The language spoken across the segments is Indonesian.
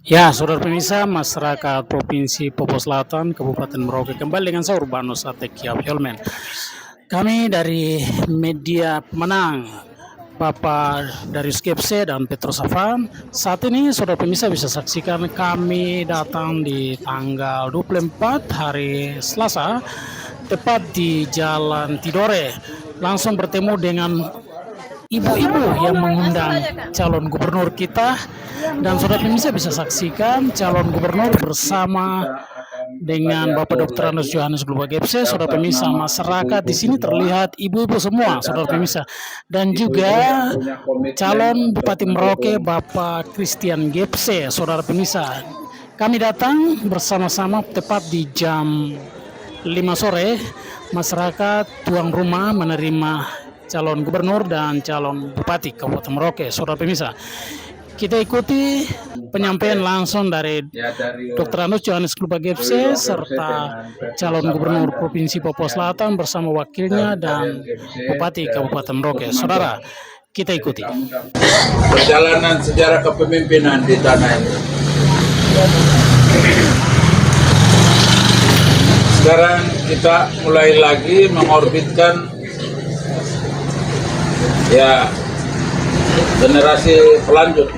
Ya, saudara pemirsa, masyarakat Provinsi Papua Selatan, Kabupaten Merauke, kembali dengan saya Urbanus Atekia Helmen. Kami dari media pemenang, Bapak Darius Gepse dan Petrus Afan. Saat ini saudara pemirsa bisa saksikan kami datang di tanggal 24 hari Selasa, tepat di Jalan Tidore. Langsung bertemu dengan ibu-ibu yang mengundang calon gubernur kita, dan saudara pemirsa bisa saksikan calon gubernur bersama dengan Bapak Dr. Anus Johannes Global Gepse. Saudara pemirsa, masyarakat di sini terlihat ibu-ibu semua, saudara pemirsa, dan juga calon Bupati Merauke Bapak Christian Gepse. Saudara pemirsa, kami datang bersama-sama tepat di jam 5 sore. Masyarakat tuan rumah menerima calon gubernur dan calon bupati Kabupaten Merauke. Saudara pemirsa, kita ikuti penyampaian langsung dari Dr. Anus Johannes Global Gepse serta calon gubernur Provinsi Papua Selatan bersama wakilnya dan bupati Kabupaten Merauke. Saudara, kita ikuti perjalanan sejarah kepemimpinan di tanah ini. Sekarang kita mulai lagi mengorbitkan generasi pelanjut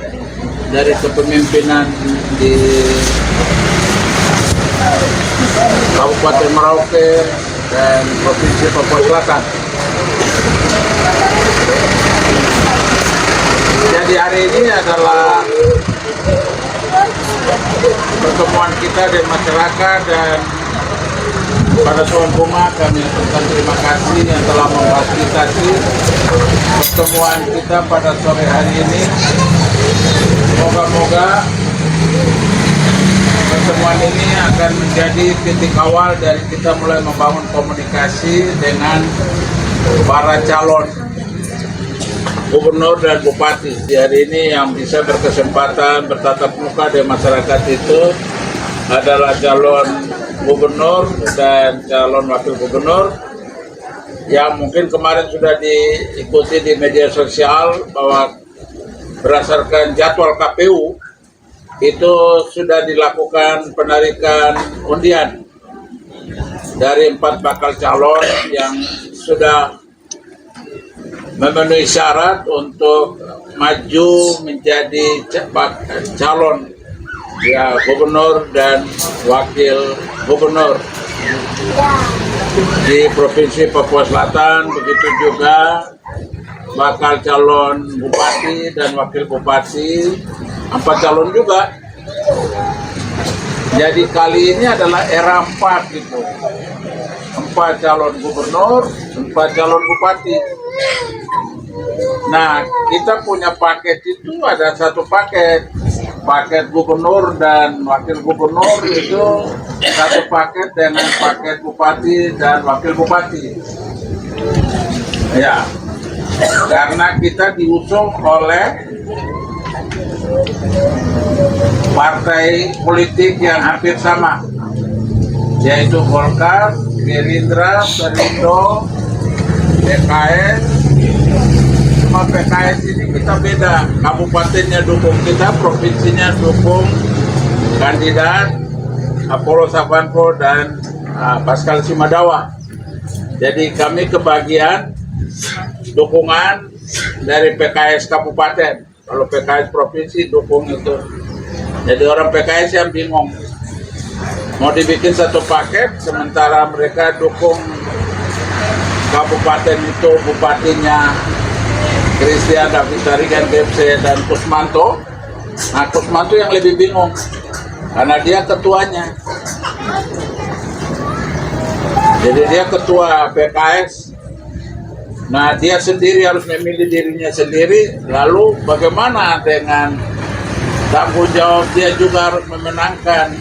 dari kepemimpinan di Kabupaten Merauke dan Provinsi Papua Selatan. Jadi hari ini adalah pertemuan kita dengan masyarakat, dan pada tuan rumah kami ucapkan terima kasih yang telah memfasilitasi pertemuan kita pada sore hari ini. Moga-moga pertemuan ini akan menjadi titik awal dari kita mulai membangun komunikasi dengan para calon gubernur dan bupati. Di hari ini yang bisa berkesempatan bertatap muka dengan masyarakat itu adalah calon gubernur dan calon wakil gubernur yang mungkin kemarin sudah diikuti di media sosial bahwa berdasarkan jadwal KPU itu sudah dilakukan penarikan undian dari 4 bakal calon yang sudah memenuhi syarat untuk maju menjadi calon gubernur dan wakil gubernur di Provinsi Papua Selatan. Begitu juga bakal calon bupati dan wakil bupati, 4 calon juga. Jadi kali ini adalah era 4 gitu. 4 calon gubernur, 4 calon bupati. Nah, kita punya paket itu, ada satu paket gubernur dan wakil gubernur, itu satu paket dengan paket bupati dan wakil bupati. Ya, karena kita diusung oleh partai politik yang hampir sama, yaitu Golkar, Gerindra, Perindo, PKS. Cuma PKS ini kita beda, kabupatennya dukung kita, provinsinya dukung kandidat Apollo Savanpo dan Pascal Simadawa. Jadi kami kebagian dukungan dari PKS kabupaten, kalau PKS provinsi dukung itu. Jadi orang PKS yang bingung, mau dibikin satu paket sementara mereka dukung kabupaten itu bupatinya Christian Davidarigan Gepse dan Kusmanto. Nah, Kusmanto yang lebih bingung karena dia ketuanya. Jadi dia ketua PKS. Nah, dia sendiri harus memilih dirinya sendiri. Lalu bagaimana dengan tanggung jawab dia juga harus memenangkan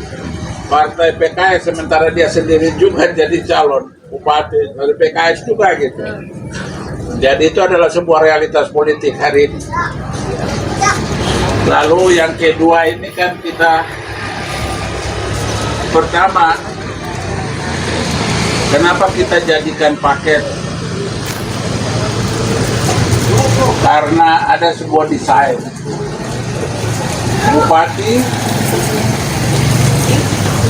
partai PKS sementara dia sendiri juga jadi calon bupati dari PKS juga gitu. Jadi itu adalah sebuah realitas politik hari ini. Lalu yang kedua ini kan kita pertama, kenapa kita jadikan paket? Karena ada sebuah desain. Bupati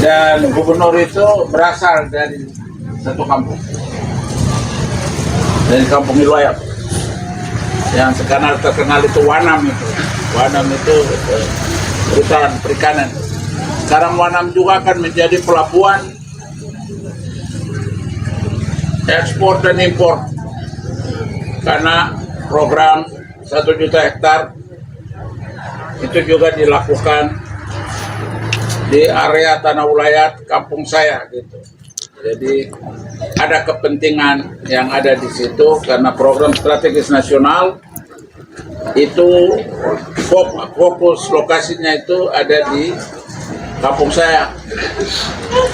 Dan gubernur itu berasal dari satu kampung, dari kampung Iloyap. Yang sekarang terkenal itu Wanam itu. Wanam itu hutan perikanan. Sekarang Wanam juga akan menjadi pelabuhan ekspor dan impor karena program 1 juta hektar itu juga dilakukan di area tanah wilayah kampung saya gitu. Jadi ada kepentingan yang ada di situ karena program strategis nasional itu fokus lokasinya itu ada di kampung saya.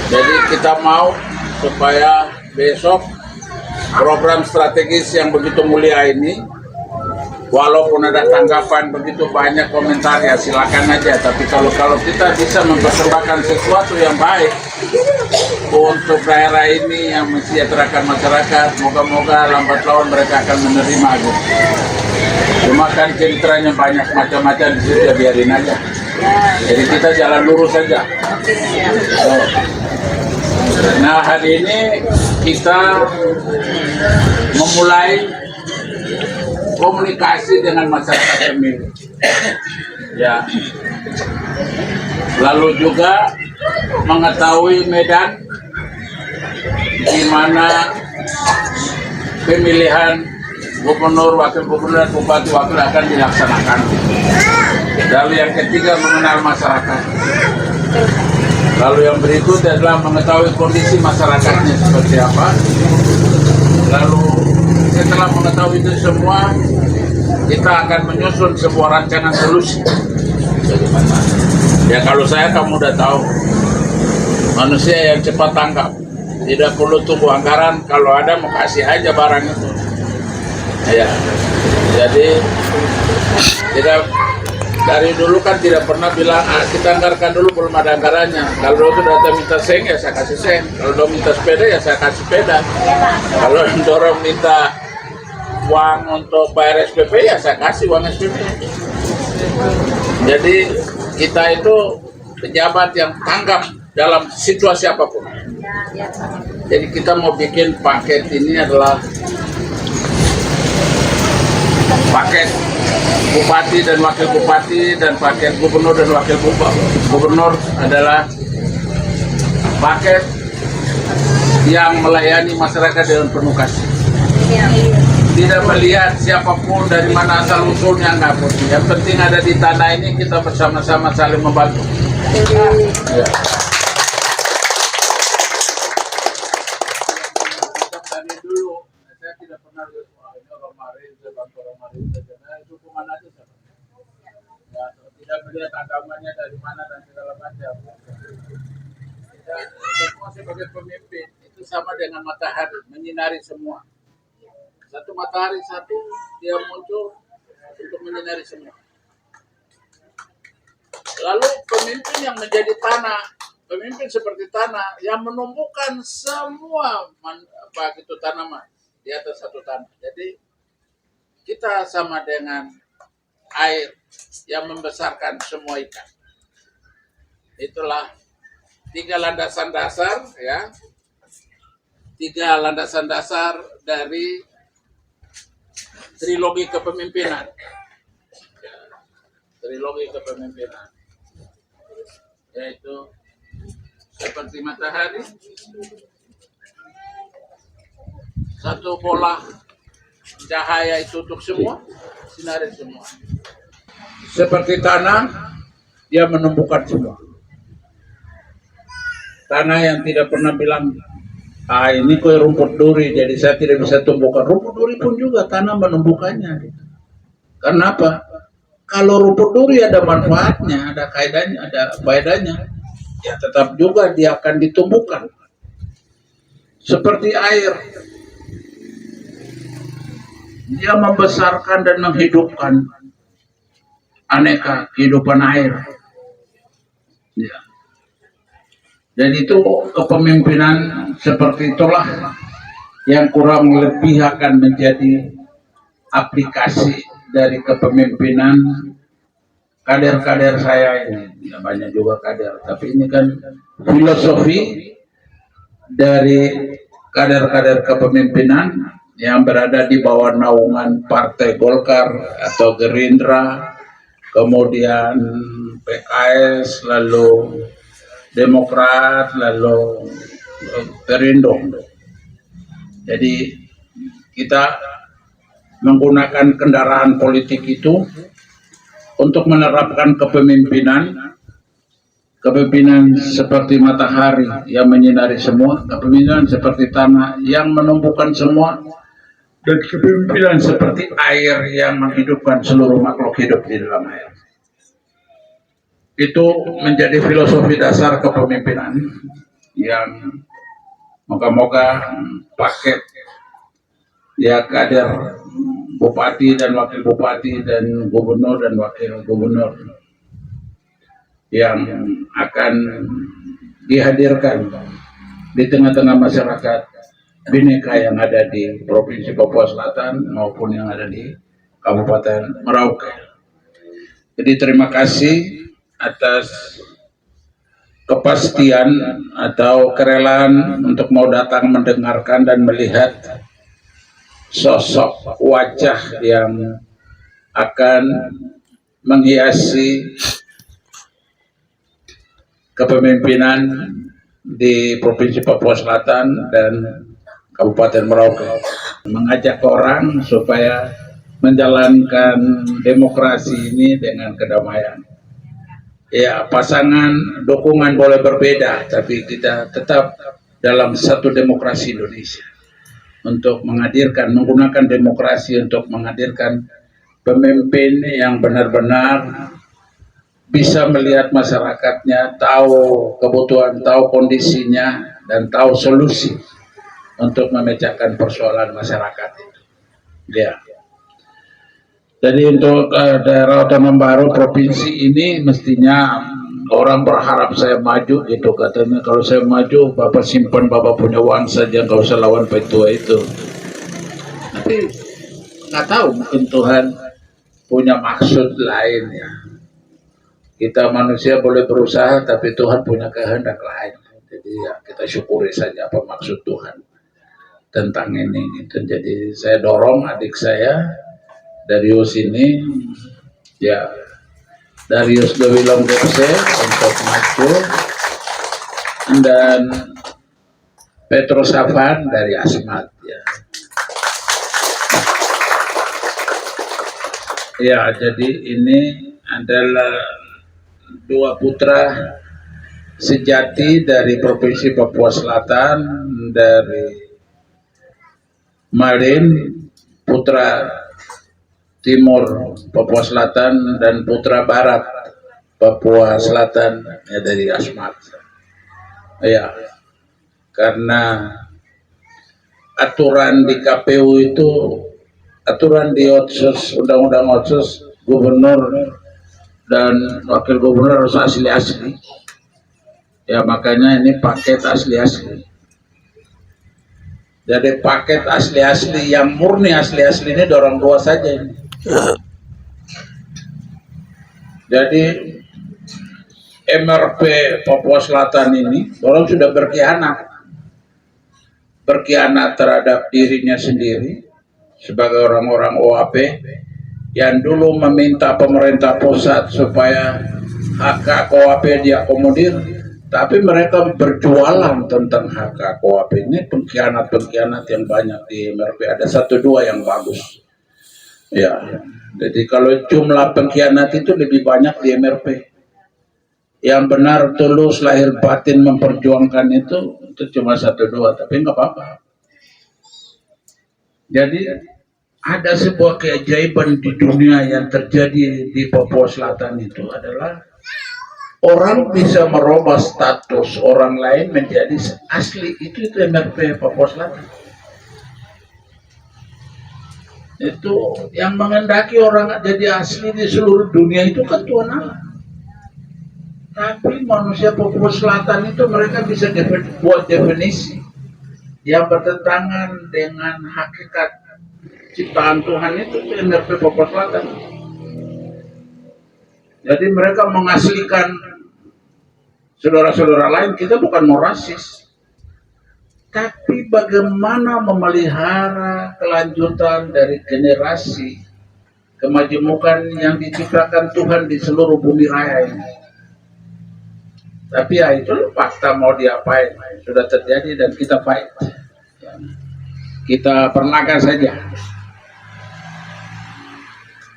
Jadi kita mau supaya besok program strategis yang begitu mulia ini, walaupun ada tanggapan begitu banyak komentar ya silakan aja, tapi kalau kita bisa mempersembahkan sesuatu yang baik untuk daerah ini yang mensejahterakan masyarakat, moga-moga lambat laun mereka akan menerima gitu. Cuma kan ceritanya banyak macam-macam di situ, ya biarin aja. Jadi kita jalan lurus saja. Nah, hari ini kita memulai komunikasi dengan masyarakat pemilih. Ya. Lalu juga mengetahui medan di mana pemilihan gubernur, wakil gubernur, dan bupati wakil akan dilaksanakan. Lalu yang ketiga mengenal masyarakat. Lalu yang berikut adalah mengetahui kondisi masyarakatnya seperti apa. Lalu setelah mengetahui itu semua, kita akan menyusun sebuah rancangan solusi. Ya kalau saya kamu udah tahu, manusia yang cepat tanggap, tidak perlu tunggu anggaran, kalau ada mau kasih aja barang itu. Ya, jadi tidak. Dari dulu kan tidak pernah bilang kita anggarkan dulu, belum ada anggarannya. Kalau itu data minta seng ya saya kasih seng. Kalau dia minta sepeda ya saya kasih sepeda. Kalau dorong minta uang untuk bayar SPP ya saya kasih uang SPP. Jadi kita itu pejabat yang tanggap dalam situasi apapun. Jadi kita mau bikin paket ini adalah paket bupati dan wakil bupati, dan paket gubernur dan wakil gubernur adalah paket yang melayani masyarakat dengan penuh kasih. Tidak melihat siapapun dari mana asal usulnya, enggak pun. Yang penting ada di tanah ini kita bersama-sama saling membantu. Ya. Tadi dulu saya tidak pernah lihat ini orang Marin, bantu orang Marin saja. Dukungan aja saja. Ya, tidak melihat agamanya dari mana dan segala macam. Dan semua sebagai pemimpin itu sama dengan matahari, menyinari semua. Satu matahari satu, dia muncul untuk menyinari semua. Lalu pemimpin yang menjadi tanah, pemimpin seperti tanah yang menumbuhkan semua tanaman di atas satu tanah. Jadi kita sama dengan air yang membesarkan semua ikan. Itulah 3 landasan dasar, ya. 3 landasan dasar dari trilogi kepemimpinan. Ya, trilogi kepemimpinan. Yaitu seperti matahari, satu bola cahaya itu untuk semua, sinari semua. Seperti tanah, dia menumbuhkan semua. Tanah yang tidak pernah bilang, ini kue rumput duri, jadi saya tidak bisa tumbuhkan. Rumput duri pun juga tanah menumbuhkannya. Karena apa? Kalau rumput duri ada manfaatnya, ada kaidahnya, ada faedahnya, ya tetap juga dia akan ditumbuhkan. Seperti air, dia membesarkan dan menghidupkan aneka kehidupan air. Ya. Dan itu kepemimpinan seperti itulah yang kurang lebih akan menjadi aplikasi dari kepemimpinan kader-kader saya ini, ya banyak juga kader, tapi ini kan filosofi dari kader-kader kepemimpinan yang berada di bawah naungan Partai Golkar atau Gerindra, kemudian PKS, lalu Demokrat, lalu Perindo. Jadi kita menggunakan kendaraan politik itu untuk menerapkan kepemimpinan seperti matahari yang menyinari semua, kepemimpinan seperti tanah yang menumbuhkan semua, dan kepemimpinan seperti air yang menghidupkan seluruh makhluk hidup di dalam air. Itu menjadi filosofi dasar kepemimpinan yang moga-moga paket ya kader bupati dan wakil bupati dan gubernur dan wakil gubernur yang akan dihadirkan di tengah-tengah masyarakat Bhinneka yang ada di Provinsi Papua Selatan maupun yang ada di Kabupaten Merauke. Jadi terima kasih atas kepastian atau kerelaan untuk mau datang mendengarkan dan melihat sosok wajah yang akan menghiasi kepemimpinan di Provinsi Papua Selatan dan Kabupaten Merauke, mengajak orang supaya menjalankan demokrasi ini dengan kedamaian. Ya, pasangan dukungan boleh berbeda, tapi kita tetap dalam satu demokrasi Indonesia untuk menggunakan demokrasi untuk menghadirkan pemimpin yang benar-benar bisa melihat masyarakatnya, tahu kebutuhan, tahu kondisinya, dan tahu solusi untuk memecahkan persoalan masyarakat itu. Ya. Jadi untuk daerah otonom baru provinsi ini mestinya orang berharap saya maju gitu, katanya kalau saya maju Bapak simpan Bapak punya uang saja, nggak usah lawan petua itu. Tapi nggak tahu, mungkin Tuhan punya maksud lain ya. Kita manusia boleh berusaha, tapi Tuhan punya kehendak lain. Jadi ya kita syukuri saja apa maksud Tuhan tentang ini. Gitu. Jadi saya dorong adik saya Darius ini, ya Darius Dewilong Depse untuk maju, dan Petrus Afan dari Asmat. Ya. Ya, jadi ini adalah dua putra sejati dari Provinsi Papua Selatan, dari Malin, putra Timur Papua Selatan, dan putra Barat Papua Selatan ya, dari Asmat. Ya, karena aturan di KPU itu, aturan di Otsus, Undang-Undang Otsus, gubernur dan wakil gubernur harus asli-asli. Ya, makanya ini paket asli-asli. Jadi paket asli-asli yang murni asli-asli ini dorong dua saja ini. Jadi MRP Papua Selatan ini orang sudah berkhianat terhadap dirinya sendiri sebagai orang-orang OAP yang dulu meminta pemerintah pusat supaya hak OAP diakomodir, tapi mereka berjualan tentang hak OAP. Ini pengkhianat yang banyak di MRP. Ada 1-2 yang bagus. Ya, jadi kalau jumlah pengkhianat itu lebih banyak di MRP. Yang benar tulus lahir batin memperjuangkan itu cuma 1-2, tapi nggak apa-apa. Jadi ada sebuah keajaiban di dunia yang terjadi di Papua Selatan itu adalah orang bisa merubah status orang lain menjadi asli. Itu MRP Papua Selatan. Itu yang mengendaki orang jadi asli di seluruh dunia itu kan Tuhan Allah. Tapi manusia Papua Selatan itu mereka bisa buat definisi yang bertentangan dengan hakikat ciptaan Tuhan itu MRP Papua Selatan. Jadi mereka mengaslikan saudara-saudara lain. Kita bukan mau rasis, tapi bagaimana memelihara kelanjutan dari generasi kemajemukan yang diciptakan Tuhan di seluruh bumi raya ini. Tapi ya itu fakta, mau diapain, sudah terjadi dan kita fight. Kita pernakan saja.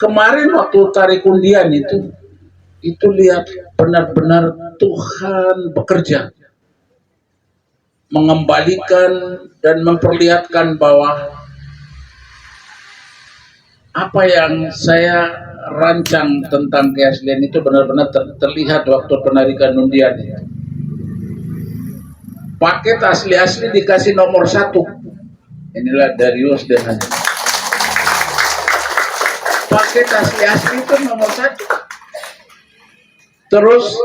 Kemarin waktu tarik undian itu lihat benar-benar Tuhan bekerja, mengembalikan dan memperlihatkan bahwa apa yang saya rancang tentang keaslian itu benar-benar terlihat waktu penarikan undian itu. Paket asli-asli dikasih nomor 1. Inilah Darius dengan paket asli-asli itu nomor 1. Terus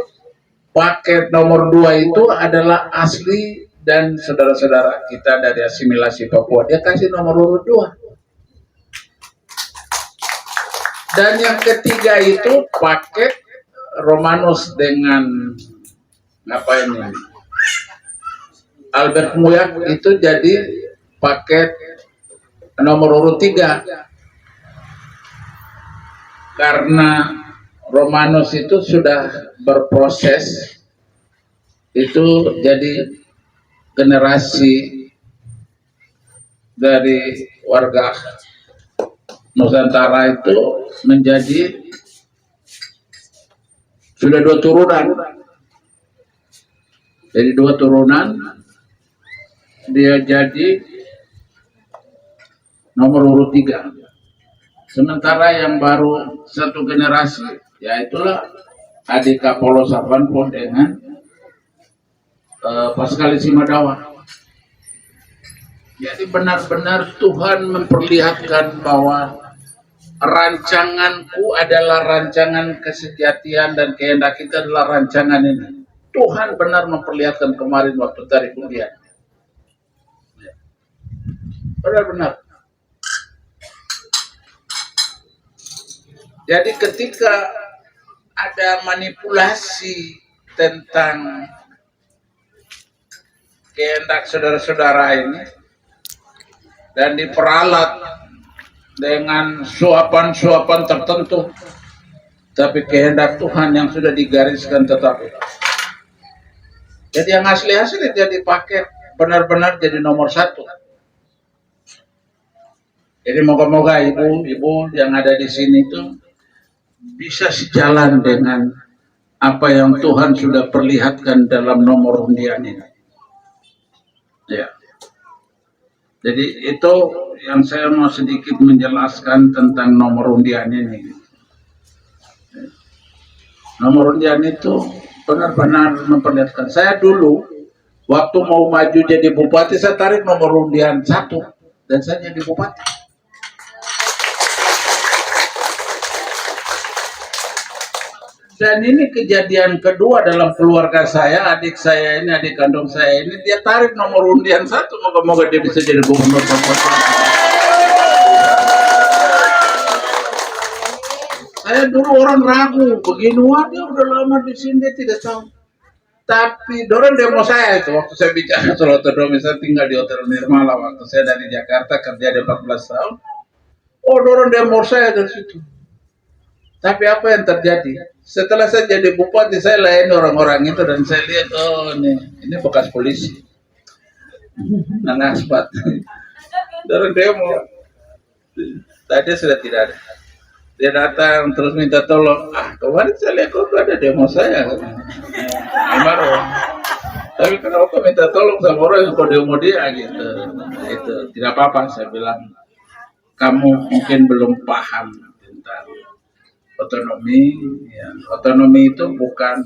paket nomor 2 itu adalah asli dan saudara-saudara kita dari asimilasi Papua, dia kasih nomor urut 2. Dan yang ketiga itu paket Romanus dengan apa ini, Albert Muyak, itu jadi paket nomor urut 3. Karena Romanus itu sudah berproses, itu jadi generasi dari warga Nusantara itu menjadi sudah 2 turunan. Jadi 2 turunan dia jadi nomor urut 3. Sementara yang baru 1 generasi, yaitulah adik Apollo Savanpo dengan Pascalis Madawa. Jadi benar-benar Tuhan memperlihatkan bahwa rancanganku adalah rancangan kesejatian dan kehendak kita adalah rancangan ini. Tuhan benar memperlihatkan kemarin waktu tarik undian. Benar-benar. Jadi ketika ada manipulasi tentang kehendak saudara-saudara ini dan diperalat dengan suapan-suapan tertentu, tapi kehendak Tuhan yang sudah digariskan tetap. Jadi yang asli-asli jadi paket benar-benar jadi nomor 1. Jadi moga-moga ibu-ibu yang ada di sini itu bisa sejalan dengan apa yang Tuhan sudah perlihatkan dalam nomor undian ini. Ya. Jadi itu yang saya mau sedikit menjelaskan tentang nomor undian ini. Nomor undian itu benar-benar memperlihatkan. Saya dulu waktu mau maju jadi bupati, saya tarik nomor undian 1 dan saya jadi bupati. Dan ini kejadian kedua dalam keluarga saya, adik saya ini, adik kandung saya ini, dia tarik nomor undian 1, moga-moga dia bisa jadi gubernur Papua. Saya dulu orang ragu, begini, wah dia udah lama di sini, dia tidak tahu. Tapi dorong demo saya itu, waktu saya bicara soal otonomi, saya tinggal di Hotel Nirmala, waktu saya dari Jakarta kerja di 14 tahun. Oh, dorong demo saya dari situ. Tapi apa yang terjadi? Setelah saya jadi bupati, saya layani orang-orang itu dan saya lihat, oh ini bekas polisi. Nang aspat. Dari demo. Tadi sudah tidak ada. Dia datang terus minta tolong. Kemarin saya lihat kok ada demo saya. Baru. Tapi kenapa kok minta tolong sama orang yang kok demo dia gitu. Itu tidak apa-apa, saya bilang. Kamu mungkin belum paham tentang otonomi. Ya. Otonomi itu bukan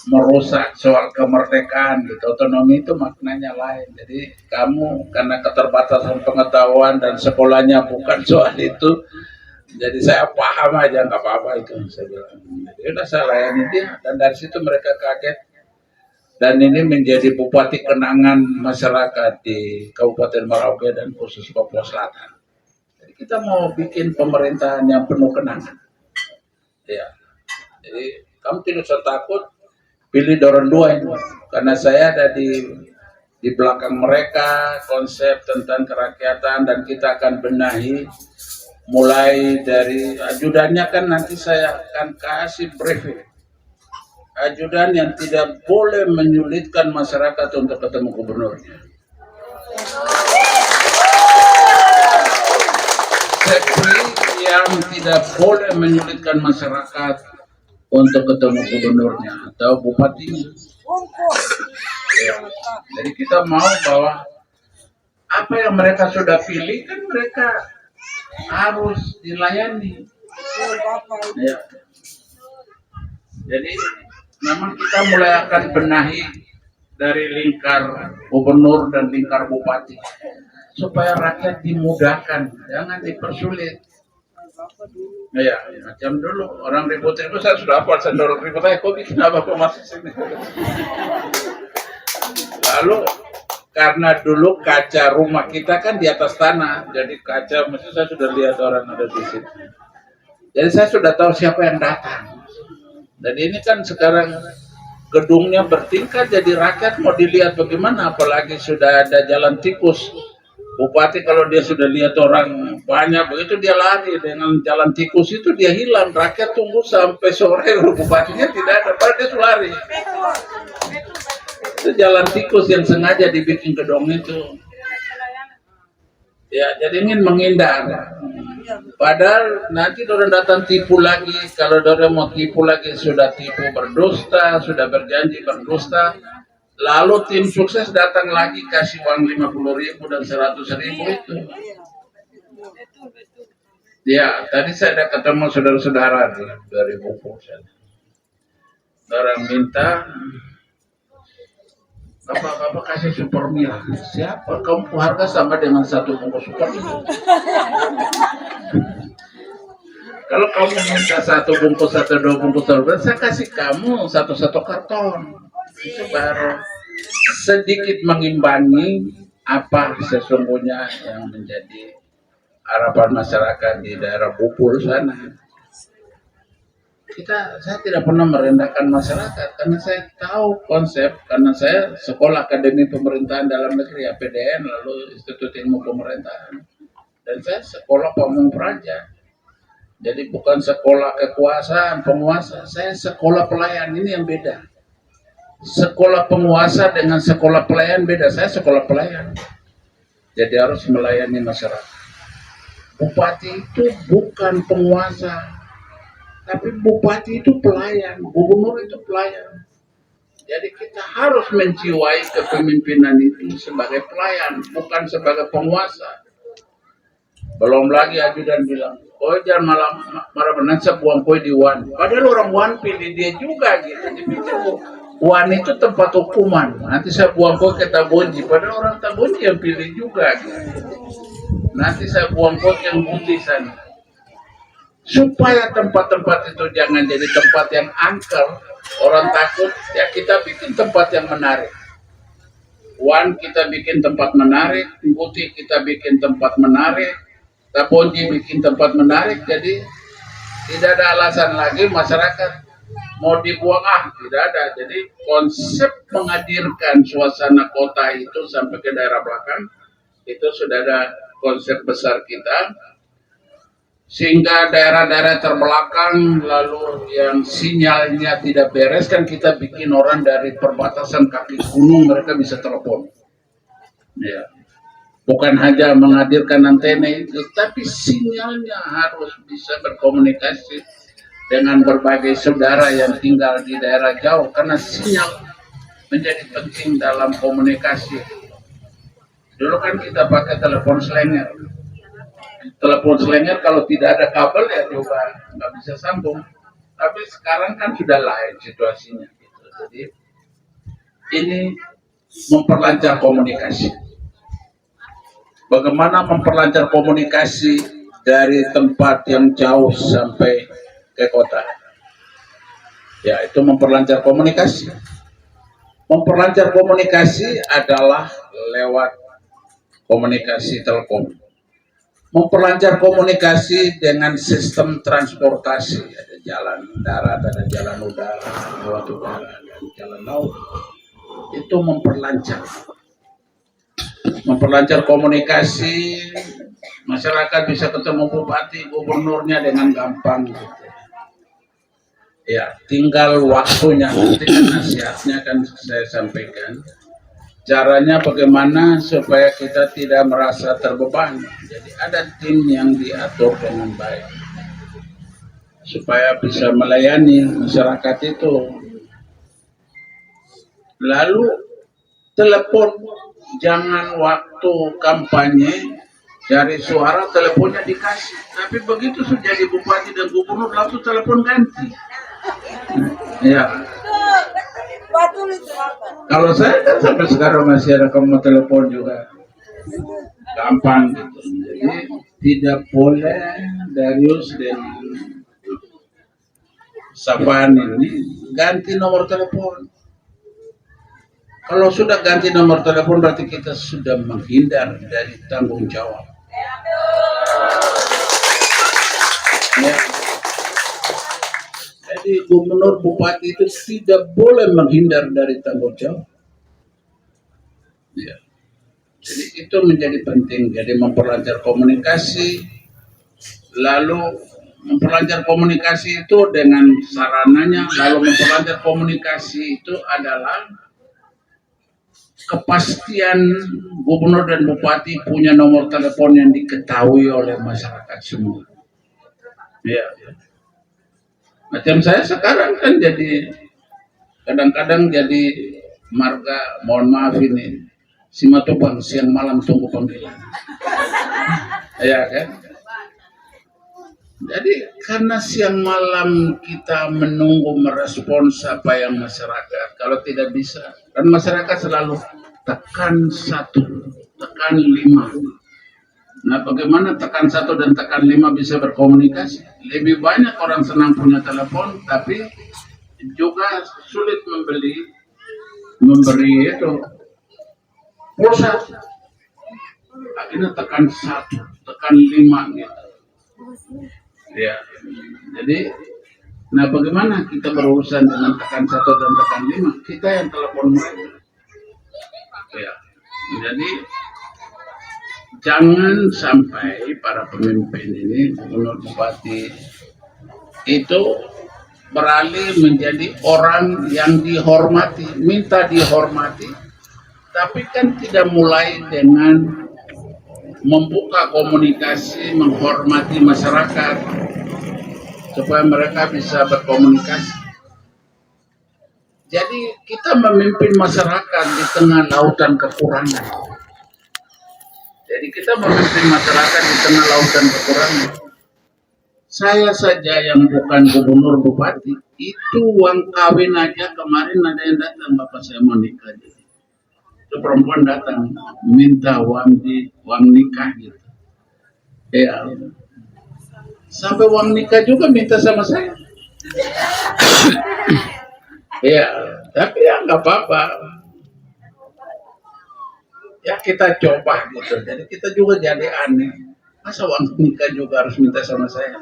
merusak soal kemerdekaan gitu. Otonomi itu maknanya lain. Jadi kamu karena keterbatasan pengetahuan dan sekolahnya bukan soal itu, jadi saya paham aja, nggak apa-apa itu, saya bilang. Jadi udah saya layani dia dan dari situ mereka kaget. Dan ini menjadi bupati kenangan masyarakat di Kabupaten Merauke dan khusus Papua Selatan. Jadi kita mau bikin pemerintahan yang penuh kenangan. Ya. Jadi kamu tidak usah takut pilih dorong dua ini, karena saya ada di belakang mereka konsep tentang kerakyatan, dan kita akan benahi mulai dari ajudannya. Kan nanti saya akan kasih briefing ajudan yang tidak boleh menyulitkan masyarakat untuk ketemu gubernurnya, sekri yang tidak boleh menyulitkan masyarakat untuk ketemu gubernurnya atau bupatinya. Ya. Jadi kita mau bahwa apa yang mereka sudah pilih kan mereka harus dilayani. Ya. Jadi memang kita mulai akan benahi dari lingkar gubernur dan lingkar bupati supaya rakyat dimudahkan, jangan dipersulit. Ya, macam dulu orang ribut-ribut, saya sudah hafal, saya dorong ribut aja, kok bikin apa masuk sini. Lalu karena dulu kaca rumah kita kan di atas tanah, jadi kaca mesti saya sudah lihat orang ada di situ. Jadi saya sudah tahu siapa yang datang. Dan ini kan sekarang gedungnya bertingkat, jadi rakyat mau dilihat bagaimana, apalagi sudah ada jalan tikus. Bupati kalau dia sudah lihat orang banyak begitu dia lari, dengan jalan tikus itu dia hilang. Rakyat tunggu sampai sore, bupatinya tidak ada, padahal dia lari. Itu jalan tikus yang sengaja dibikin gedung itu. Ya, jadi ingin menghindar. Padahal nanti orang datang tipu lagi. Kalau orang mau tipu lagi, sudah tipu berdusta, sudah berjanji berdusta. Lalu tim sukses datang lagi kasih uang 50.000 dan 100.000 itu. Ya, tadi saya ada ketemu saudara-saudara dari Bogor. Orang minta, Bapak kasih super meal. Siapa? Kamu harga sama dengan satu bungkus super meal. Kalau kamu minta satu bungkus atau dua bungkus super meal, saya kasih kamu satu karton. Itu baru sedikit mengimbangi apa sesungguhnya yang menjadi harapan masyarakat di daerah Bupul sana. Saya tidak pernah merendahkan masyarakat karena saya tahu konsep, karena saya sekolah Akademi Pemerintahan Dalam Negeri APDN, lalu Institut Ilmu Pemerintahan, dan saya sekolah Pamung Praja. Jadi bukan sekolah kekuasaan penguasa, saya sekolah pelayan. Ini yang beda. Sekolah penguasa dengan sekolah pelayan beda. Saya sekolah pelayan, jadi harus melayani masyarakat. Bupati itu bukan penguasa, tapi bupati itu pelayan, gubernur itu pelayan. Jadi kita harus menjiwai kepemimpinan itu sebagai pelayan, bukan sebagai penguasa. Belum lagi ajudan bilang, oh jangan marah menansa buang kue di Wan. Padahal orang Wan pilih dia juga gitu. Jadi Wan itu tempat hukuman. Nanti saya buang kue ke Tabonji, padahal orang Tabonji yang pilih juga gitu. Nanti saya buang kue yang putih sana. Supaya tempat-tempat itu jangan jadi tempat yang angker, orang takut, ya kita bikin tempat yang menarik. Wan kita bikin tempat menarik, Putih kita bikin tempat menarik, Tabonji bikin tempat menarik, jadi tidak ada alasan lagi masyarakat mau dibuang, tidak ada. Jadi konsep menghadirkan suasana kota itu sampai ke daerah belakang, itu sudah ada konsep besar kita. Sehingga daerah-daerah terbelakang lalu yang sinyalnya tidak beres kan kita bikin orang dari perbatasan kaki gunung mereka bisa telepon. Ya. Bukan hanya menghadirkan antena itu, tapi sinyalnya harus bisa berkomunikasi dengan berbagai saudara yang tinggal di daerah jauh, karena sinyal menjadi penting dalam komunikasi. Dulu kan kita pakai telepon selenger. Telepon selenger kalau tidak ada kabel ya juga nggak bisa sambung. Tapi sekarang kan sudah lain situasinya. Gitu. Jadi ini memperlancar komunikasi. Bagaimana memperlancar komunikasi dari tempat yang jauh sampai ke kota? Ya, itu memperlancar komunikasi. Memperlancar komunikasi adalah lewat komunikasi telepon. Memperlancar komunikasi dengan sistem transportasi, ada jalan darat, ada jalan udara, lewat udara, dan jalan laut. Itu memperlancar komunikasi, masyarakat bisa ketemu bupati, gubernurnya dengan gampang. Gitu. Ya, tinggal waktunya, nanti kan nasihatnya kan saya sampaikan. Caranya bagaimana supaya kita tidak merasa terbebani. Jadi ada tim yang diatur dengan baik supaya bisa melayani masyarakat itu. Lalu telepon, jangan waktu kampanye cari suara teleponnya dikasih. Tapi begitu sudah jadi bupati dan gubernur langsung telepon ganti. Ya. Kalau saya kan sampai sekarang masih ada kamu telepon juga gampang gitu. Jadi tidak boleh Darius dan Safan ini ganti nomor telepon. Kalau sudah ganti nomor telepon berarti kita sudah menghindar dari tanggung jawab. Ya. Jadi gubernur bupati itu tidak boleh menghindar dari tanggung jawab. Ya. Jadi itu menjadi penting. Jadi memperlancar komunikasi, lalu memperlancar komunikasi itu dengan sarananya, lalu memperlancar komunikasi itu adalah kepastian gubernur dan bupati punya nomor telepon yang diketahui oleh masyarakat semua. Ya. Macam saya sekarang kan jadi kadang-kadang jadi marga, mohon maaf ini, Simatupang siang malam tunggu panggilan. Ya kan? Jadi karena siang malam kita menunggu merespons apa yang masyarakat, kalau tidak bisa, dan masyarakat selalu tekan 1, tekan 5. Nah, bagaimana tekan 1 dan tekan 5 bisa berkomunikasi? Lebih banyak orang senang punya telepon, tapi juga sulit memberi itu pulsa. Akhirnya tekan 1, tekan 5 gitu. Ya, jadi, nah bagaimana kita berurusan dengan tekan 1 dan tekan 5? Kita yang telepon mereka. Ya, jadi jangan sampai para pemimpin ini, gubernur bupati itu beralih menjadi orang yang dihormati, minta dihormati, tapi kan tidak mulai dengan membuka komunikasi, menghormati masyarakat supaya mereka bisa berkomunikasi. Jadi kita memimpin masyarakat di tengah lautan kekurangan. Jadi kita memimpin masyarakat di tengah lautan kekurangan. Saya saja yang bukan gubernur bupati, itu uang kawin aja kemarin ada yang datang, bapak saya mau nikah. Itu perempuan datang minta uang nikah gitu. Ya, sampai uang nikah juga minta sama saya. Ya, tapi ya nggak apa-apa. Ya kita coba gitu. Jadi kita juga jadi aneh. Masa uang nikah juga harus minta sama saya?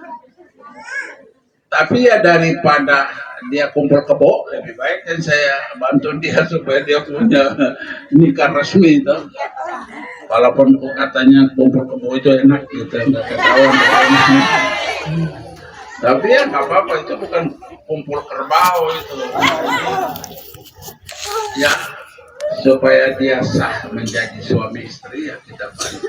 Tapi ya daripada dia kumpul kebo, lebih baik kan saya bantu dia supaya dia punya nikah resmi itu. Walaupun katanya kumpul kebo itu enak gitu, nggak ketahuan. Tapi ya nggak apa-apa, itu bukan kumpul kerbau itu. Ya, supaya dia sah menjadi suami istri ya kita bantu.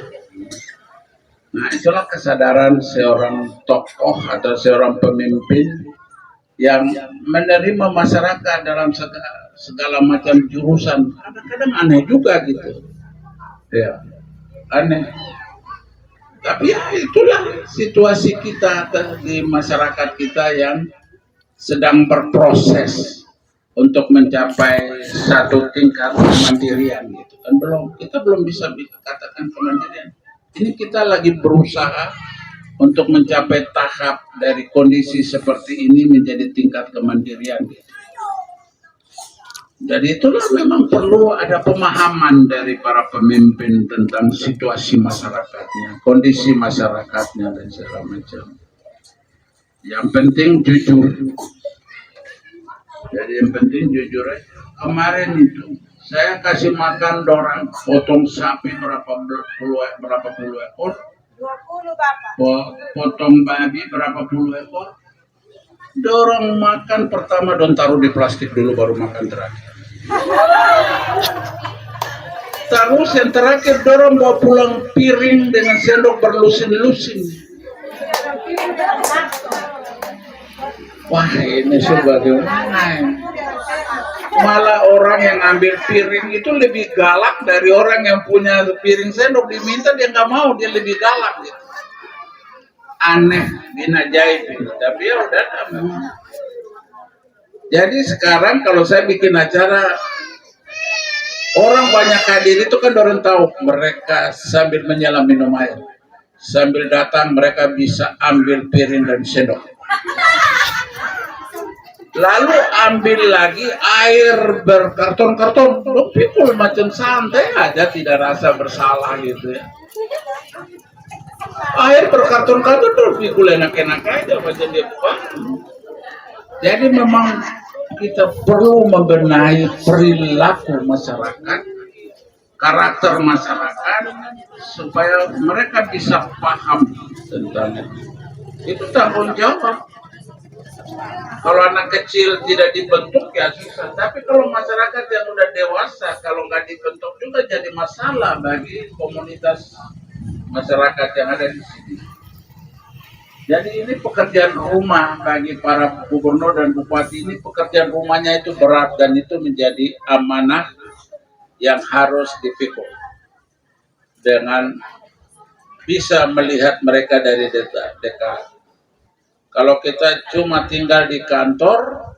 Nah, itulah kesadaran seorang tokoh atau seorang pemimpin yang menerima masyarakat dalam segala macam jurusan. Kadang-kadang aneh juga gitu. Ya, aneh. Tapi ya itulah situasi kita di masyarakat kita yang sedang berproses untuk mencapai satu tingkat kemandirian gitu kan, kita belum bisa katakan kemandirian. Ini kita lagi berusaha untuk mencapai tahap dari kondisi seperti ini menjadi tingkat kemandirian gitu. Jadi itulah memang perlu ada pemahaman dari para pemimpin tentang situasi masyarakatnya, kondisi masyarakatnya dan segala macam. Yang penting jujur. Jadi yang penting jujur aja. Kemarin itu saya kasih makan dorang potong sapi berapa puluh ekor. 20 Bapak. Potong babi berapa puluh ekor. Dorang makan pertama dan taruh di plastik dulu baru makan terakhir. Terus yang terakhir dorang bawa pulang piring dengan sendok berlusin-lusin. Wah ini sebagaimana. Malah orang yang ambil piring itu lebih galak dari orang yang punya piring sendok, diminta dia nggak mau, dia lebih galak gitu. Aneh, binajaib gitu. Tapi ya udah memang. Jadi sekarang kalau saya bikin acara, orang banyak hadir itu kan orang tahu mereka sambil menyelam minum air, sambil datang mereka bisa ambil piring dan sendok. Lalu ambil lagi air berkarton-karton, lo pikul macam santai aja, tidak rasa bersalah gitu ya. Air berkarton-karton lo pikul enak-enak aja macam dia buat. Jadi memang kita perlu membenahi perilaku masyarakat, karakter masyarakat, supaya mereka bisa paham tentang itu tanggung jawab. Kalau anak kecil tidak dibentuk ya susah. Tapi kalau masyarakat yang udah dewasa, kalau nggak dibentuk juga jadi masalah bagi komunitas masyarakat yang ada di sini. Jadi ini pekerjaan rumah bagi para gubernur dan bupati ini, pekerjaan rumahnya itu berat dan itu menjadi amanah yang harus dipikul dengan bisa melihat mereka dari dekat. Kalau kita cuma tinggal di kantor,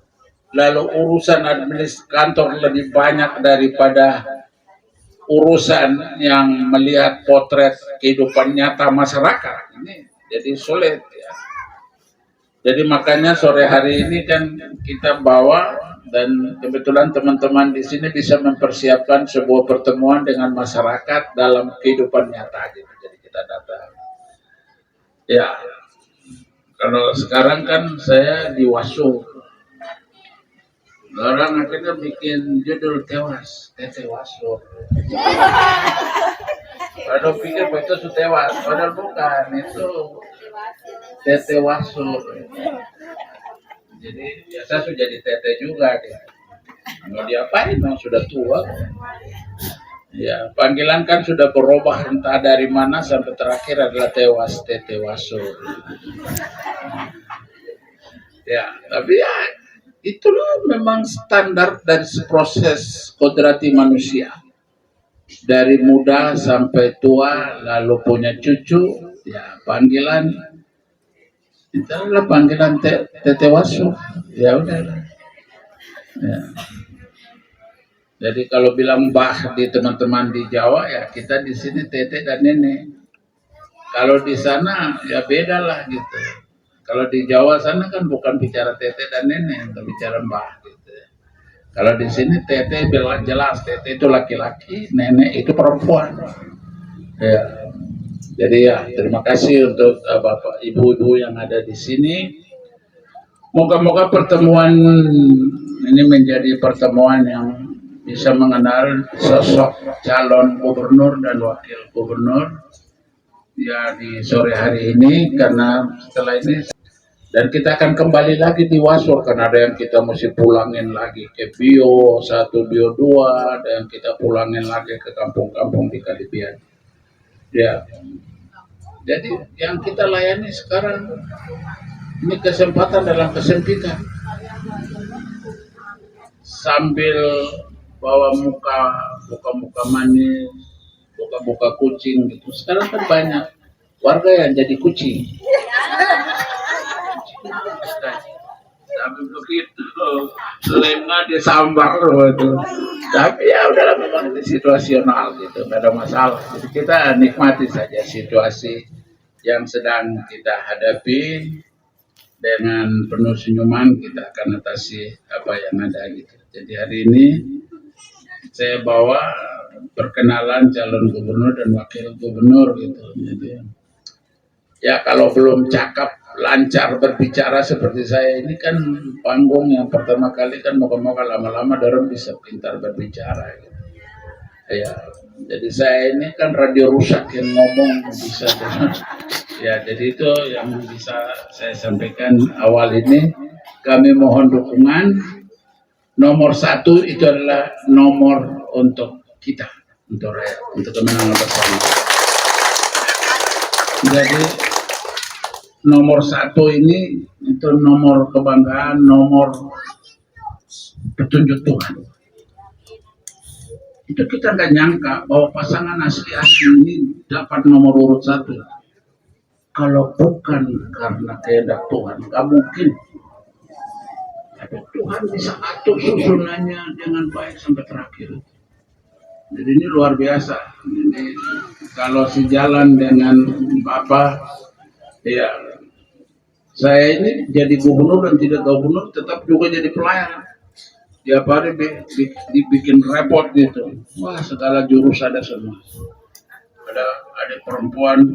lalu urusan administrasi kantor lebih banyak daripada urusan yang melihat potret kehidupan nyata masyarakat, ini jadi sulit ya. Jadi makanya sore hari ini kan kita bawa, dan kebetulan teman-teman di sini bisa mempersiapkan sebuah pertemuan dengan masyarakat dalam kehidupan nyata gitu. Jadi kita datang. Ya. Kalau sekarang kan saya di Wasu, orang akhirnya bikin judul tewas, Tete Wasu. Padahal pikir itu sudah tewas, padahal bukan, itu Tete Wasu. Jadi biasa sudah jadi Tete juga dia. Mau diapain? Memang sudah tua. Ya, panggilan kan sudah berubah entah dari mana sampai terakhir adalah tewas, Tete Wasu. Ya, tapi ya itulah memang standar dari proses kodrati manusia. Dari muda sampai tua, lalu punya cucu, ya panggilan itu adalah panggilan Tete Wasu. Ya udah. Ya. Jadi kalau bilang mbah di teman-teman di Jawa ya kita di sini tete dan nenek. Kalau di sana ya beda lah gitu. Kalau di Jawa sana kan bukan bicara tete dan nenek, tapi bicara mbah gitu. Kalau di sini tete bilang jelas tete itu laki-laki, nenek itu perempuan. Ya. Jadi ya terima kasih untuk bapak ibu-ibu yang ada di sini. Moga-moga pertemuan ini menjadi pertemuan yang bisa mengenal sosok calon gubernur dan wakil gubernur ya di sore hari ini, karena setelah ini dan kita akan kembali lagi di Wasur karena ada yang kita mesti pulangin lagi ke Bio 1, Bio 2, dan kita pulangin lagi ke kampung-kampung di Kalibian. Ya, jadi yang kita layani sekarang ini kesempatan dalam kesempitan, sambil bawa muka manis, muka kucing gitu. Sekarang kan banyak warga yang jadi kucing. Tapi begitu lemah disambar gitu. Tapi ya udahlah, memang ini situasional gitu, nggak ada masalah. Jadi kita nikmati saja situasi yang sedang kita hadapi dengan penuh senyuman. Kita akan atasi apa yang ada gitu. Jadi hari ini saya bawa perkenalan calon gubernur dan wakil gubernur gitu. Jadi ya kalau belum cakap lancar berbicara seperti saya ini kan panggung yang pertama kali kan moga-moga lama-lama dorong bisa pintar berbicara gitu. Ya, jadi saya ini kan radio rusak yang ngomong bisa. Ya, jadi itu yang bisa saya sampaikan awal ini. Kami mohon dukungan. Nomor 1 itu adalah nomor untuk kita, untuk rakyat, untuk kemenangan bersama. Jadi nomor 1 ini itu nomor kebanggaan, nomor petunjuk Tuhan. Itu kita nggak nyangka bahwa pasangan asli ini dapat nomor urut 1. Kalau bukan karena kehendak Tuhan, nggak mungkin. Tapi Tuhan bisa atur susunannya dengan baik sampai terakhir. Jadi ini luar biasa. Jadi kalau sejalan dengan Bapak, ya saya ini jadi gubernur dan tidak gubernur, tetap juga jadi pelayan. Tiap hari dibikin repot gitu. Wah, segala jurus ada semua. Ada perempuan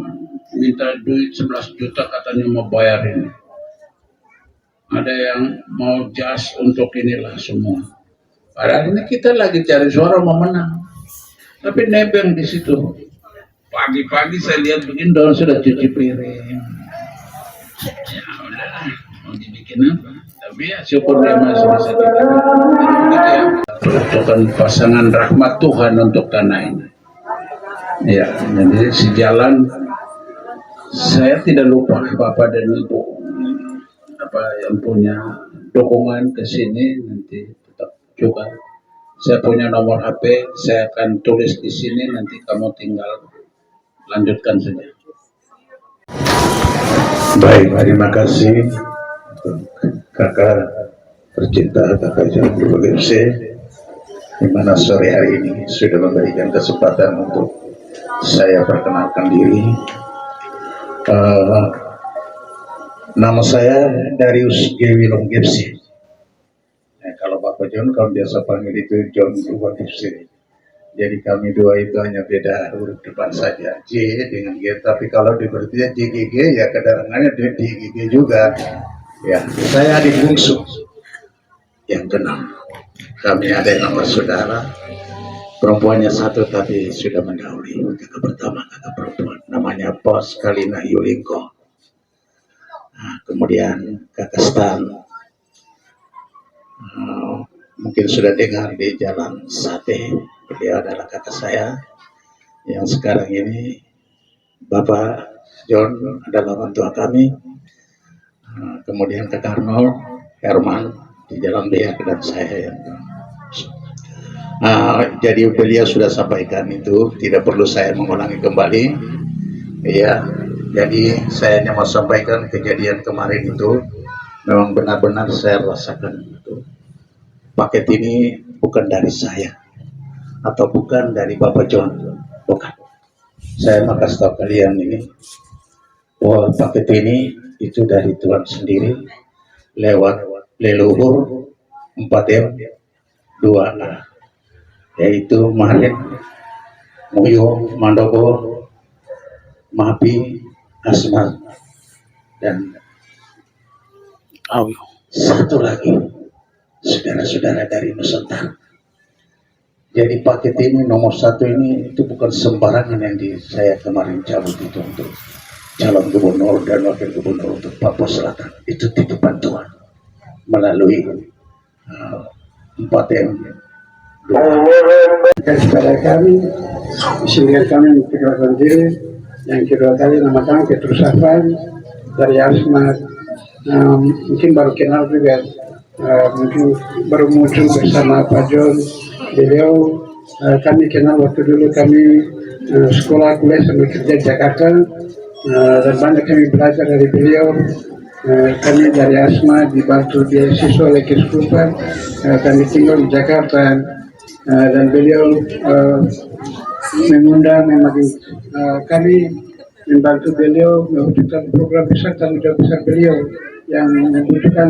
minta duit 11 juta katanya mau bayar ini. Ada yang mau jas untuk inilah semua. Padahal ini kita lagi cari suara mau menang. Tapi nebeng di situ. Pagi-pagi saya lihat begini dong sudah cuci piring. Ya udahlah, mau dibikin apa? Tapi ya syukur dia masih bisa dibikin. Ya. Bukan pasangan rahmat Tuhan untuk tanah ini. Ya, jadi sejalan saya tidak lupa Bapak dan Ibu yang punya dukungan ke sini nanti tetap juga. Saya punya nomor HP, saya akan tulis di sini nanti kamu tinggal lanjutkan saja. Baik, terima kasih kakak tercinta kakak John FC di mana sore hari ini sudah memberikan kesempatan untuk saya perkenalkan diri. Nama saya Darius G. Wilong Gipsy. Kalau Bapak John, kalau biasa panggil itu John Wilong Gipsy. Jadi kami dua itu hanya beda huruf depan saja, J dengan G. Tapi kalau diberarti JGG ya kedarangannya DGG juga. Ya, saya adik bungsu yang keenam. Kami ada yang nomor saudara, perempuannya 1 tapi sudah mendahului. Kakak pertama kakak perempuan, namanya Pos Kalina Yulingko. Nah, kemudian kakak Stan, mungkin sudah dengar di Jalan Sate. Beliau adalah kakak saya yang sekarang ini Bapak John adalah mentua kami. Kemudian kakak Arnold Herman di Jalan Beak dan saya yang jadi beliau sudah sampaikan itu, tidak perlu saya mengulangi kembali. Ya, jadi saya hanya mau sampaikan kejadian kemarin itu memang benar-benar saya rasakan itu. Paket ini bukan dari saya atau bukan dari Bapak John, bukan. Saya mau kasih tahu kalian ini bahwa paket ini itu dari Tuhan sendiri lewat leluhur 4M 2A, yaitu Marit, Muyo, Mandoko, Mapi, Asma, dan satu lagi saudara-saudara dari Nusantara. Jadi paket ini nomor 1 ini itu bukan sembarangan yang saya kemarin cabut itu untuk calon gubernur dan wakil gubernur untuk Papua Selatan. Itu titipan Tuhan melalui 4M. Kepada kami, sehingga kami memperkenalkan diri. Yang kedua kali nama kami Petrus Afan dari Asmat. Mungkin baru kenal juga, mungkin baru muncul bersama Pak John. Beliau kami kenal waktu dulu kami sekolah kuliah sambil kerja di Jakarta, dan banyak kami belajar dari beliau. Kami dari Asma dibantu beasiswa oleh Keskupan, kami tinggal di Jakarta, dan beliau mengundang kami membantu beliau mewujudkan program besar tanggung jawab besar beliau yang membutuhkan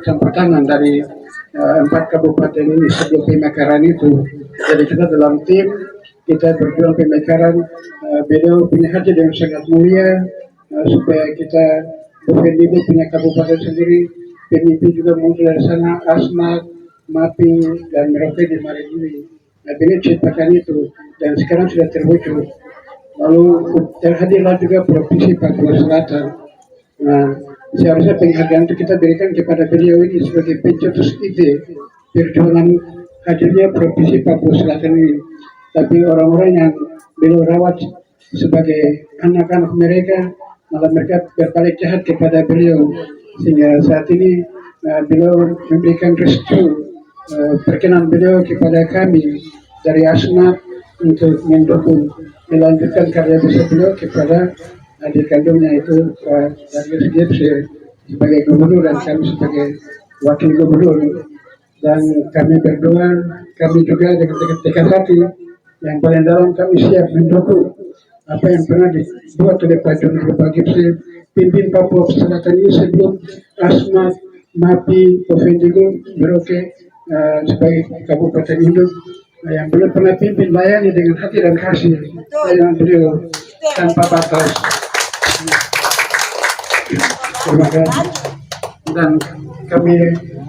campur tangan dari 4 kabupaten ini sebelum pemekaran itu. Jadi kita dalam tim, kita berjuang pemekaran. Beliau punya hati yang sangat mulia, supaya kita Bovendigul punya kabupaten sendiri, pemimpin juga muncul dari sana, Asmat, Mapi, dan Merauke di Marinili. Nah, beliau ciptakan itu, dan sekarang sudah terwujud. Lalu terhadirlah juga Provinsi Papua Selatan. Nah, seharusnya penghargaan itu kita berikan kepada beliau ini sebagai pencetus ide perjuangan hadirnya Provinsi Papua Selatan ini. Tapi orang-orang yang beliau rawat sebagai anak-anak mereka, malah mereka berbalik jahat kepada beliau. Sehingga saat ini beliau memberikan restu, perkenan beliau kepada kami dari Asmat untuk mendukung melanjutkan karya besar beliau kepada adik kandungnya itu Pak Darius Gipse sebagai gubernur dan kami sebagai wakil gubernur. Dan kami berdoa, kami juga dengan tekad hati yang paling dalam kami siap mendukung apa yang pernah dibuat oleh Pak Darius Gipse, pimpin Papua Selatan ini sebelum Asmat, Mapi, Bovendigul, Merauke sebagai kabupaten induk yang belum pernah pimpin, layani dengan hati dan kasih layanan beliau tanpa batas. Terima kasih. Dan kami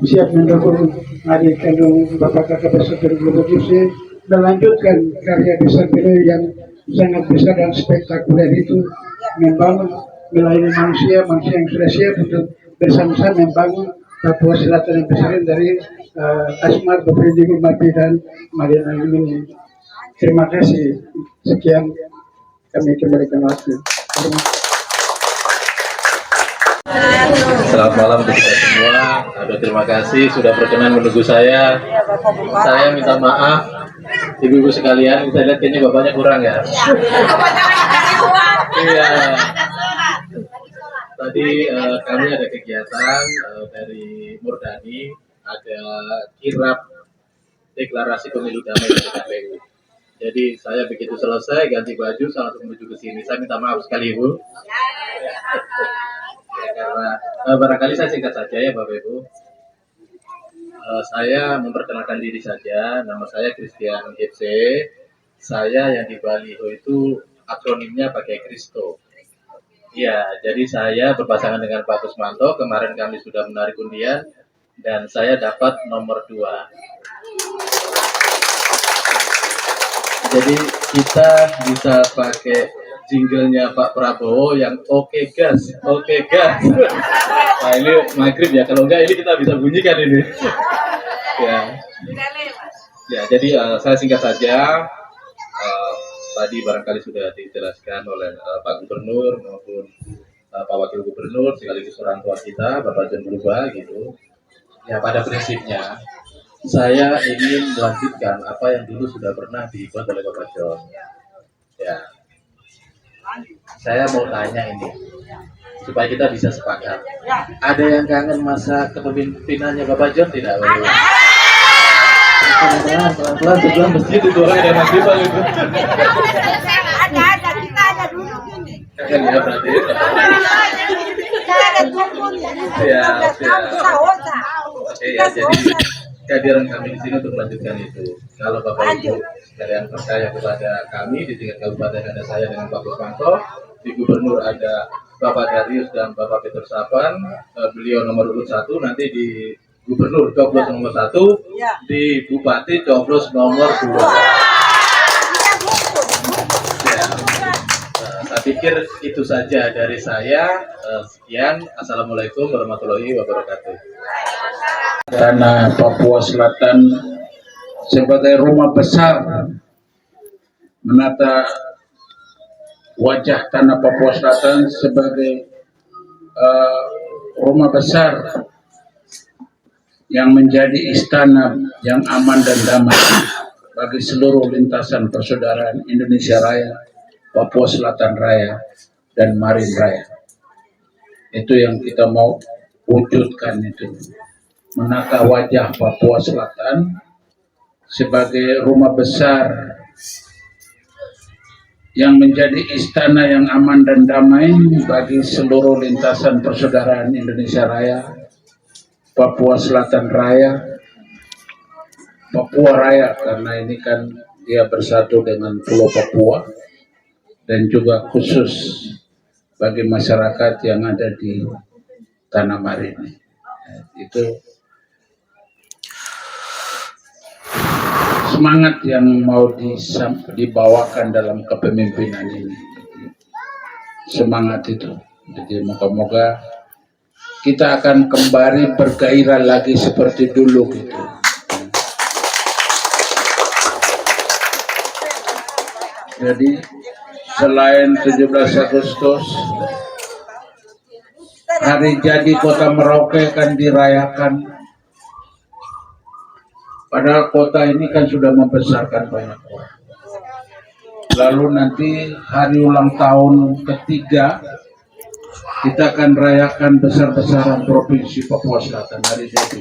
siap mendukung adik kandung Bapak Kakak Besar Darius Gipse melanjutkan karya besar beliau yang sangat besar dan spektakuler itu, membangun melayani manusia yang sudah siap untuk bersama-sama membangun Papua Selatan yang besar dari Asmat, Bovendigul, Mapi, dan Marinili ini. Terima kasih. Sekian kami kembalikan waktu. Selamat malam untuk kita semua. Aduh, terima kasih sudah berkenan menunggu saya. Saya minta maaf, ibu-ibu sekalian. Kita lihat kayaknya bapaknya kurang ya. Iya. Tadi kami ada kegiatan dari Murdani, ada kirap deklarasi pemilu damai dari KPU. Jadi saya begitu selesai ganti baju saya langsung menuju ke sini. Saya minta maaf sekali Ibu. Ya, karena barangkali saya singkat saja ya Bapak Ibu. Saya memperkenalkan diri saja. Nama saya Christian Gipse. Saya yang di baliho itu akronimnya pakai Kristo. Ya, jadi saya berpasangan dengan Pak Kusmanto. Kemarin kami sudah menarik undian dan saya dapat nomor 2. Jadi kita bisa pakai jinglenya Pak Prabowo yang oke gas. Nah ini maghrib ya, kalau enggak ini kita bisa bunyikan ini. Ya jadi saya singkat saja. Tadi barangkali sudah dijelaskan oleh Pak Gubernur maupun Pak Wakil Gubernur sekaligus orang tua kita, Bapak John Berubah gitu. Ya pada prinsipnya saya ingin melanjutkan apa yang dulu sudah pernah dibuat oleh Bapak John. Ya, saya mau tanya ini supaya kita bisa sepakat. Ada yang kangen masa kepemimpinannya Bapak John tidak? Pelan-pelan sebelah masjid itu orang ada masjid Pak itu. Ada kita ada dulu gini. Kangen ya berarti. Kita ada tunggu Ya. Oke Ya, jadi kehadiran kami di sini untuk melanjutkan itu. Kalau Bapak Ibu sekalian percaya kepada kami, di tingkat kabupaten ada saya dengan Pak Kusmanto, di Gubernur ada Bapak Darius dan Bapak Peter Sapan, beliau nomor urut 1, nanti di Gubernur coblos nomor 1, di Bupati coblos nomor 2. Ya. Saya pikir itu saja dari saya. Sekian, Assalamualaikum warahmatullahi wabarakatuh. Tanah Papua Selatan sebagai rumah besar, menata wajah tanah Papua Selatan sebagai rumah besar yang menjadi istana yang aman dan damai bagi seluruh lintasan persaudaraan Indonesia Raya, Papua Selatan Raya, dan Marin Raya. Itu yang kita mau wujudkan itu. Menata wajah Papua Selatan sebagai rumah besar yang menjadi istana yang aman dan damai bagi seluruh lintasan persaudaraan Indonesia Raya, Papua Selatan Raya, Papua Raya, karena ini kan dia bersatu dengan Pulau Papua, dan juga khusus bagi masyarakat yang ada di Tanah Marini. Itu semangat yang mau dibawakan dalam kepemimpinan ini. Semangat itu. Jadi moga-moga kita akan kembali bergairah lagi seperti dulu gitu. Jadi selain 17 Agustus, hari jadi Kota Merauke akan dirayakan. Padahal kota ini kan sudah membesarkan banyak orang. Lalu nanti hari ulang tahun ketiga, kita akan rayakan besar-besaran Provinsi Papua Selatan hari jadi.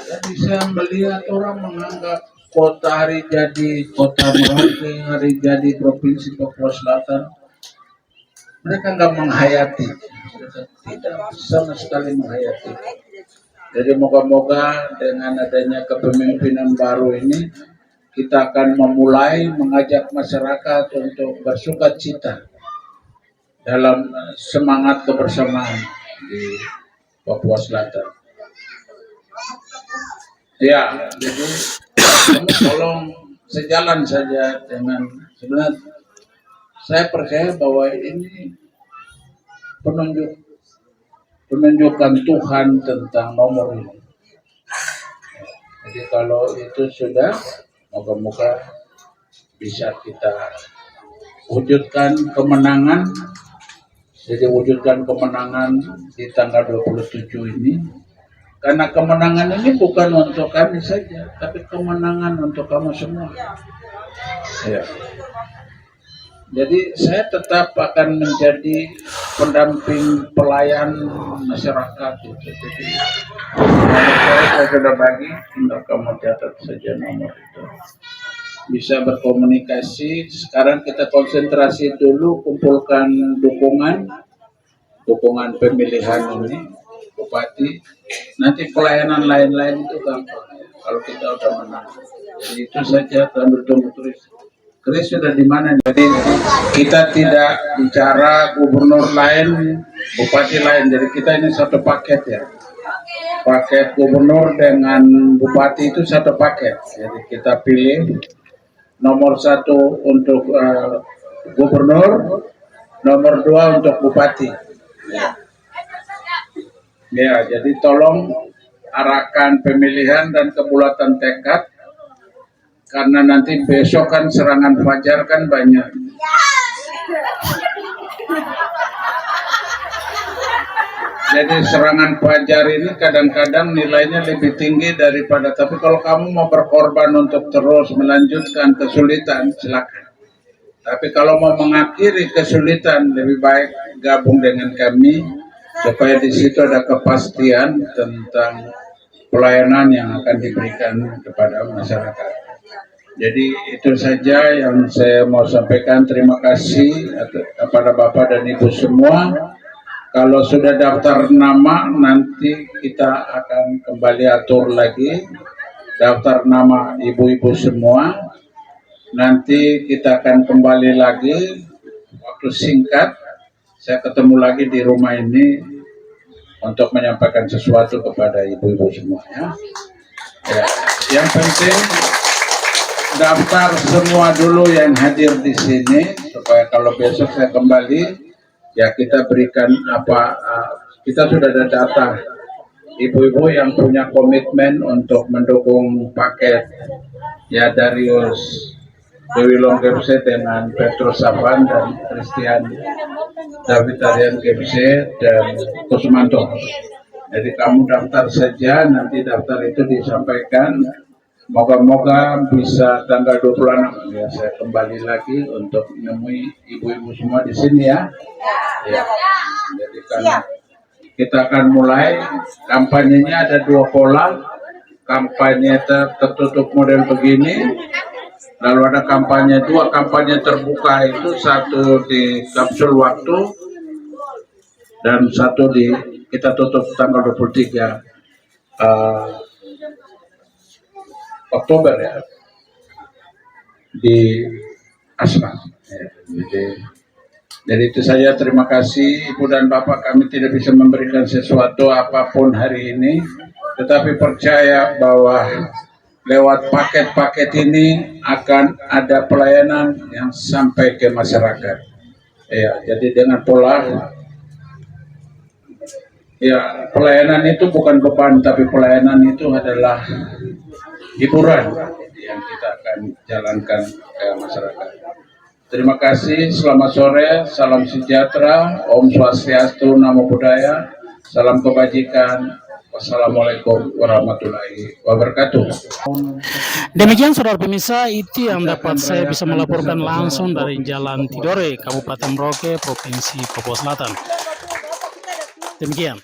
Jadi saya melihat orang menganggap kota hari jadi Kota Merauke, hari jadi Provinsi Papua Selatan, mereka nggak menghayati, tidak sama sekali menghayati. Jadi moga-moga dengan adanya kepemimpinan baru ini, kita akan memulai mengajak masyarakat untuk bersukacita dalam semangat kebersamaan di Papua Selatan. Ya, jadi kamu tolong sejalan saja dengan sebenarnya saya percaya bahwa ini penunjukan Tuhan tentang nomor ini. Jadi kalau itu sudah, moga-moga bisa kita wujudkan kemenangan. Jadi wujudkan kemenangan di tanggal 27 ini. Karena kemenangan ini bukan untuk kami saja, tapi kemenangan untuk kamu semua. Ya. Jadi saya tetap akan menjadi pendamping pelayan masyarakat. Jadi nomor saya sudah bagi, tinggal kamu catat saja nomor itu. Bisa berkomunikasi. Sekarang kita konsentrasi dulu, kumpulkan dukungan pemilihan ini. Bupati, nanti pelayanan lain-lain itu gampang ya, kalau kita udah menang. Jadi itu saja, sambil tunggu terus. Kris sudah di mana? Jadi kita tidak bicara gubernur lain, bupati lain. Jadi kita ini satu paket ya. Paket gubernur dengan bupati itu satu paket. Jadi kita pilih nomor 1 untuk gubernur, nomor 2 untuk bupati. Ya, jadi tolong arahkan pemilihan dan kebulatan tekad, karena nanti besok kan serangan fajar kan banyak. Jadi serangan fajar ini kadang-kadang nilainya lebih tinggi daripada, tapi kalau kamu mau berkorban untuk terus melanjutkan kesulitan, silakan. Tapi kalau mau mengakhiri kesulitan, lebih baik gabung dengan kami, supaya di situ ada kepastian tentang pelayanan yang akan diberikan kepada masyarakat. Jadi itu saja yang saya mau sampaikan. Terima kasih kepada Bapak dan Ibu semua. Kalau sudah daftar nama, nanti kita akan kembali atur lagi daftar nama ibu-ibu semua. Nanti kita akan kembali lagi waktu singkat. Saya ketemu lagi di rumah ini untuk menyampaikan sesuatu kepada ibu-ibu semuanya. Ya, yang penting daftar semua dulu yang hadir di sini, supaya kalau besok saya kembali, ya kita berikan apa, kita sudah ada data ibu-ibu yang punya komitmen untuk mendukung paket ya Darius Dewi Longgepse dengan Petrus Saban dan Christian David Arian Gepse dan Kusmanto. Jadi kamu daftar saja, nanti daftar itu disampaikan. Moga-moga bisa tanggal 26 ya, saya kembali lagi untuk menemui ibu-ibu semua di sini ya. Ya. Jadi kita akan mulai kampanyenya, ada 2 pola. Kampanye tertutup model begini. Lalu ada kampanye 2, kampanye terbuka itu, 1 di kapsul waktu dan 1 di kita tutup tanggal 23 Oktober ya, di Asma. Ya, jadi itu saja, terima kasih Ibu dan Bapak, kami tidak bisa memberikan sesuatu apapun hari ini, tetapi percaya bahwa lewat paket-paket ini akan ada pelayanan yang sampai ke masyarakat. Ya, jadi dengan pola ya, pelayanan itu bukan beban, tapi pelayanan itu adalah hiburan yang kita akan jalankan ke masyarakat. Terima kasih, selamat sore, salam sejahtera, Om Swastiastu, Namo Buddhaya, salam kebajikan, wassalamualaikum warahmatullahi wabarakatuh. Demikian saudara pemirsa, itu yang dapat saya bisa melaporkan langsung dari Jalan Tidore, Kabupaten Merauke, Provinsi Papua Selatan. Demikian.